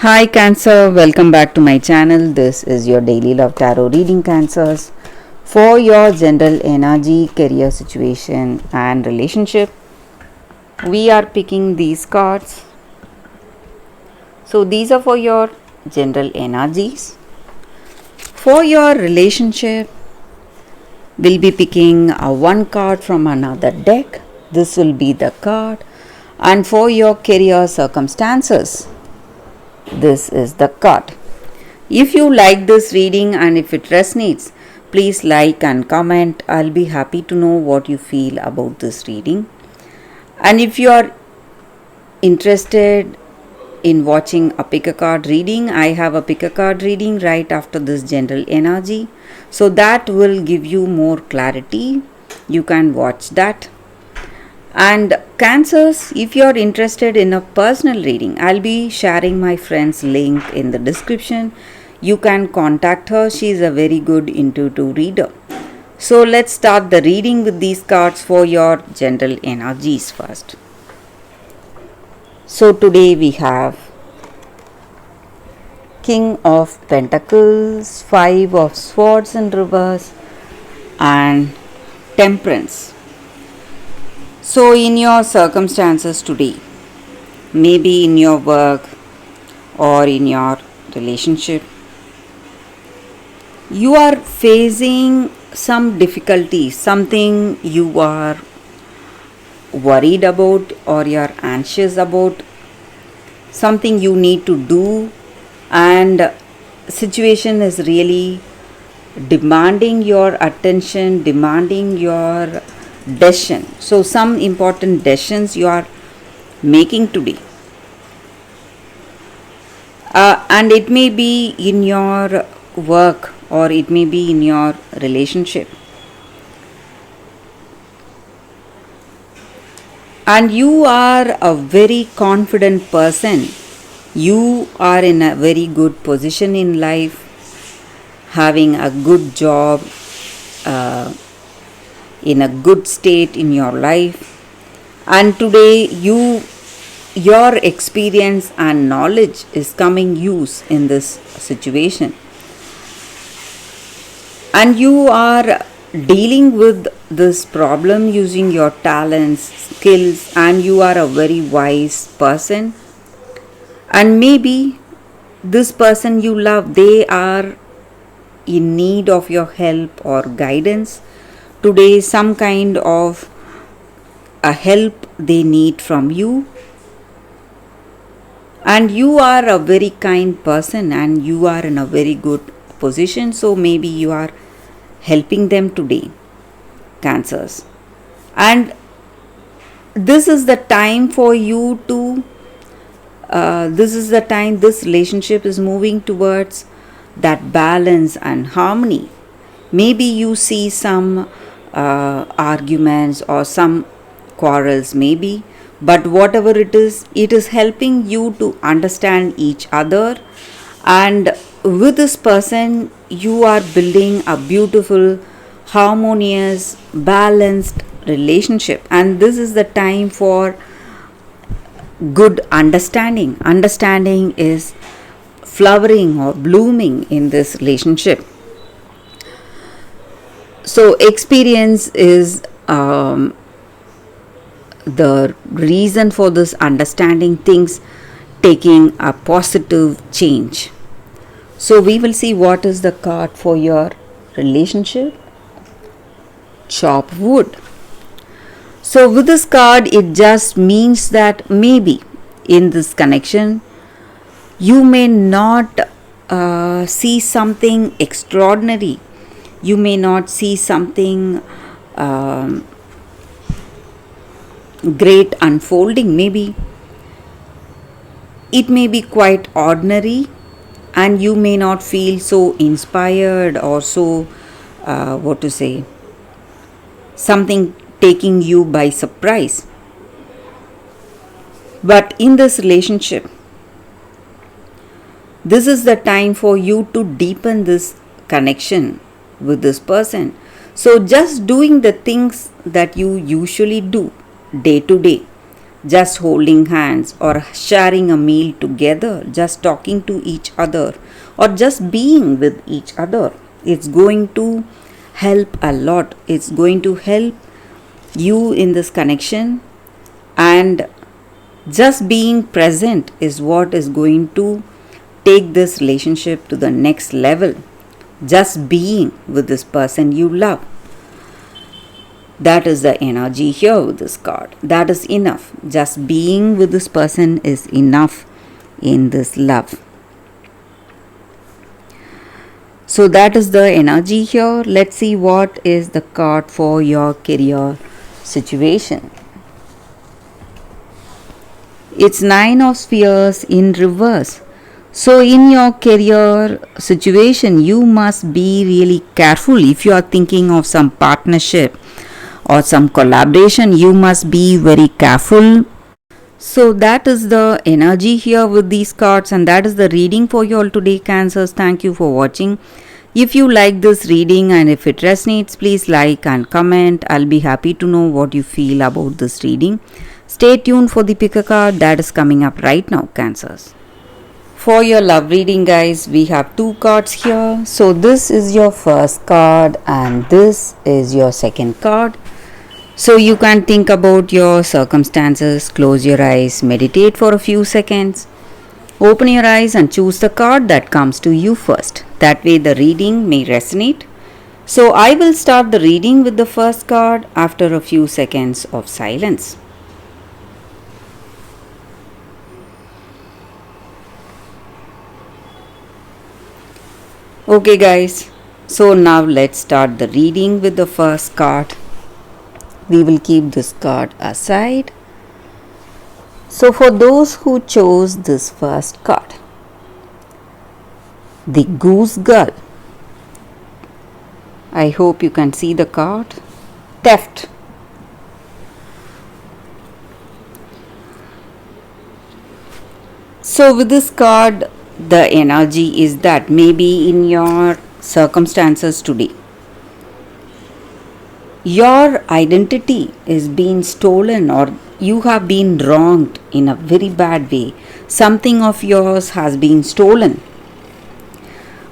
Hi Cancer, welcome back to my channel. This is your daily love tarot reading, Cancers, for your general energy, career situation and relationship. We are picking these cards. So these are for your general energies. For your relationship, we'll be picking one card from another deck. This will be the card. And for your career circumstances, this is the card. If you like this reading and if it resonates, please like and comment. I'll be happy to know what you feel about this reading. And if you are interested in watching a pick a card reading, I have a pick a card reading right after this general energy. So that will give you more clarity. You can watch that. And Cancers, if you are interested in a personal reading, I'll be sharing my friend's link in the description. You can contact her. She is a very good intuitive reader. So let's start the reading with these cards for your general energies first. So today we have King of Pentacles, Five of Swords in reverse, and Temperance. So in your circumstances today, maybe in your work or in your relationship, you are facing some difficulty, something you are worried about or you are anxious about, something you need to do, and situation is really demanding your attention, demanding your decision. So some important decisions you are making today, and it may be in your work or it may be in your relationship, and you are a very confident person. You are in a very good position in life, having a good job, in a good state in your life, and today your experience and knowledge is coming use in this situation, and you are dealing with this problem using your talents, skills, and you are a very wise person. And maybe this person you love, they are in need of your help or guidance today. Some kind of a help they need from you, and you are a very kind person and you are in a very good position, so maybe you are helping them today, Cancers. And this is the time for you to this is the time this relationship is moving towards that balance and harmony. Maybe you see some arguments or some quarrels, maybe, but whatever it is helping you to understand each other, and with this person you are building a beautiful, harmonious, balanced relationship. And this is the time for good understanding. Understanding is flowering or blooming in this relationship. So experience is the reason for this understanding, things taking a positive change. So we will see what is the card for your relationship. Chop wood. So with this card, it just means that maybe in this connection you may not see something extraordinary. You may not see something great unfolding. Maybe it may be quite ordinary, and you may not feel so inspired or so something taking you by surprise. But in this relationship, this is the time for you to deepen this connection with this person. So just doing the things that you usually do day to day, just holding hands or sharing a meal together, just talking to each other or just being with each other. It's going to help a lot. It's going to help you in this connection, and just being present is what is going to take this relationship to the next level. Just being with this person you love. That is the energy here with this card. That is enough. Just being with this person is enough in this love. So that is the energy here. Let's see what is the card for your career situation. It's Nine of Spheres in reverse. So in your career situation, you must be really careful. If you are thinking of some partnership or some collaboration, you must be very careful. So that is the energy here with these cards, and that is the reading for you all today, Cancers. Thank you for watching. If you like this reading and if it resonates, please like and comment. I'll be happy to know what you feel about this reading. Stay tuned for the pick a card that is coming up right now, Cancers. For your love reading, guys, we have two cards here. So this is your first card and this is your second card. So you can think about your circumstances, close your eyes, meditate for a few seconds. Open your eyes and choose the card that comes to you first. That way the reading may resonate. So I will start the reading with the first card after a few seconds of silence. Okay guys, so now let's start the reading with the first card. We will keep this card aside. So for those who chose this first card, the Goose Girl. I hope you can see the card. Theft. So with this card, the energy is that maybe in your circumstances today, your identity is being stolen or you have been wronged in a very bad way. Something of yours has been stolen.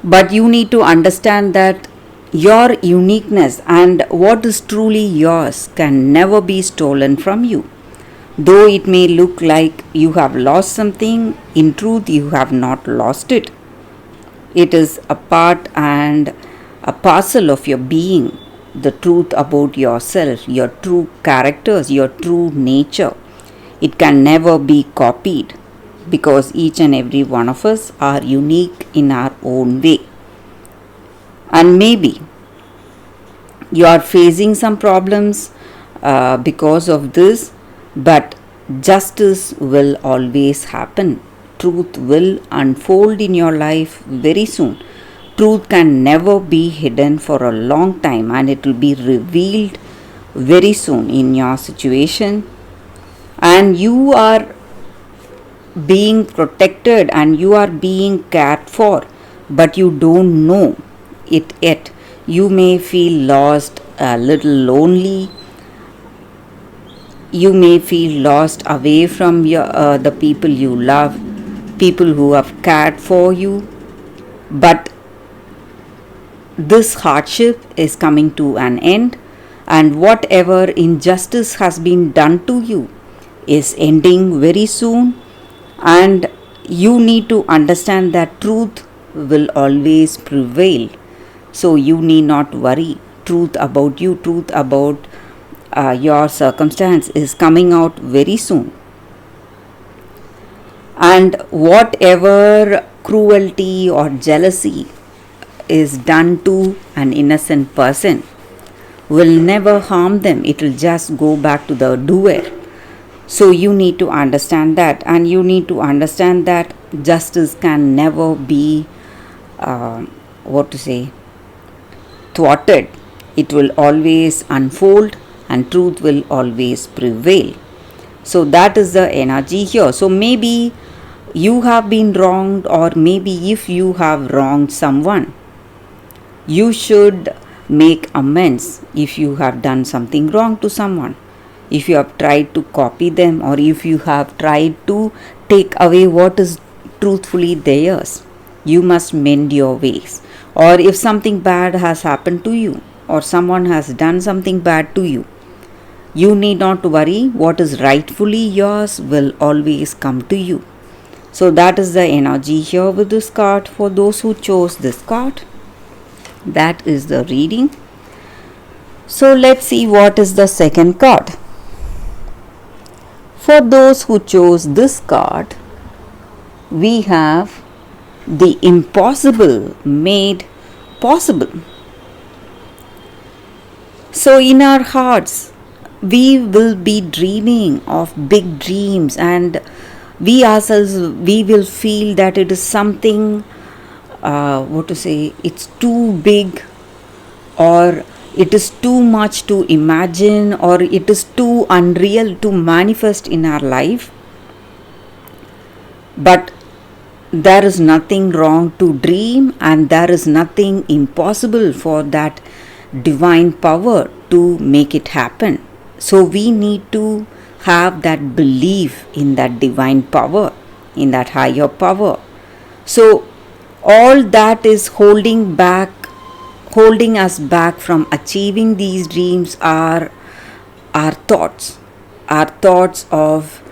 But you need to understand that your uniqueness and what is truly yours can never be stolen from you. Though it may look like you have lost something, in truth you have not lost it. It is a part and a parcel of your being, the truth about yourself, your true characters, your true nature. It can never be copied because each and every one of us are unique in our own way. And maybe you are facing some problems because of this, but justice will always happen. Truth will unfold in your life very soon. Truth can never be hidden for a long time and it will be revealed very soon in your situation. And you are being protected and you are being cared for, but you don't know it yet. You may feel lost, a little lonely. You may feel lost away from the people you love, people who have cared for you. But this hardship is coming to an end, and whatever injustice has been done to you is ending very soon. And you need to understand that truth will always prevail. So you need not worry. Truth about you, truth about your circumstance is coming out very soon. And whatever cruelty or jealousy is done to an innocent person will never harm them. It will just go back to the doer. So you need to understand that, and you need to understand that justice can never be thwarted. It will always unfold and truth will always prevail. So that is the energy here. So maybe you have been wronged, or maybe if you have wronged someone, you should make amends if you have done something wrong to someone. if you have tried to copy them, or if you have tried to take away what is truthfully theirs. You must mend your ways. Or if something bad has happened to you, or someone has done something bad to you, you need not worry. What is rightfully yours will always come to you. So that is the energy here with this card for those who chose this card. That is the reading. So let's see what is the second card. For those who chose this card, we have the impossible made possible. So in our hearts, we will be dreaming of big dreams, and we ourselves, we will feel that it is something, it's too big, or it is too much to imagine, or it is too unreal to manifest in our life. But there is nothing wrong to dream, and there is nothing impossible for that divine power to make it happen. So we need to have that belief in that divine power, in that higher power. So all that is holding us back from achieving these dreams are our thoughts of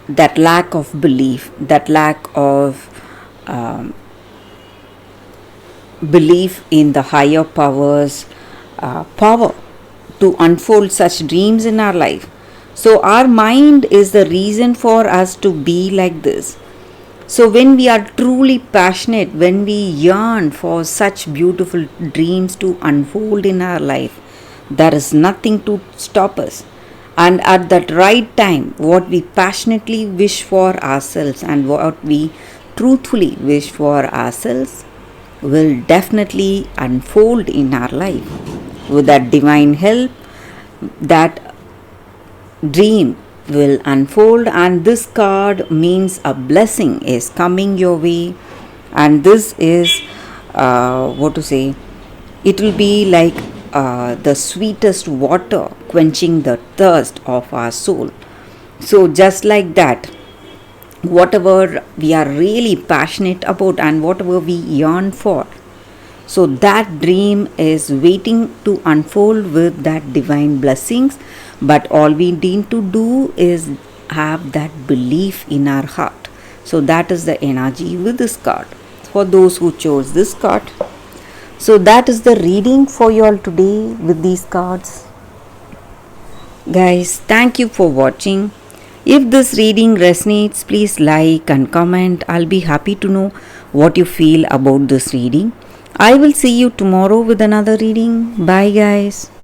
that lack of belief, that lack of belief in the higher power's power to unfold such dreams in our life. So our mind is the reason for us to be like this. So when we are truly passionate, when we yearn for such beautiful dreams to unfold in our life, there is nothing to stop us. And at that right time, what we passionately wish for ourselves and what we truthfully wish for ourselves will definitely unfold in our life. With that divine help, that dream will unfold, and this card means a blessing is coming your way, and this is it will be like the sweetest water quenching the thirst of our soul. So just like that, whatever we are really passionate about and whatever we yearn for, so that dream is waiting to unfold with that divine blessings. But all we need to do is have that belief in our heart. So that is the energy with this card for those who chose this card. So that is the reading for you all today with these cards. Guys, thank you for watching. If this reading resonates, please like and comment. I'll be happy to know what you feel about this reading. I will see you tomorrow with another reading. Bye guys.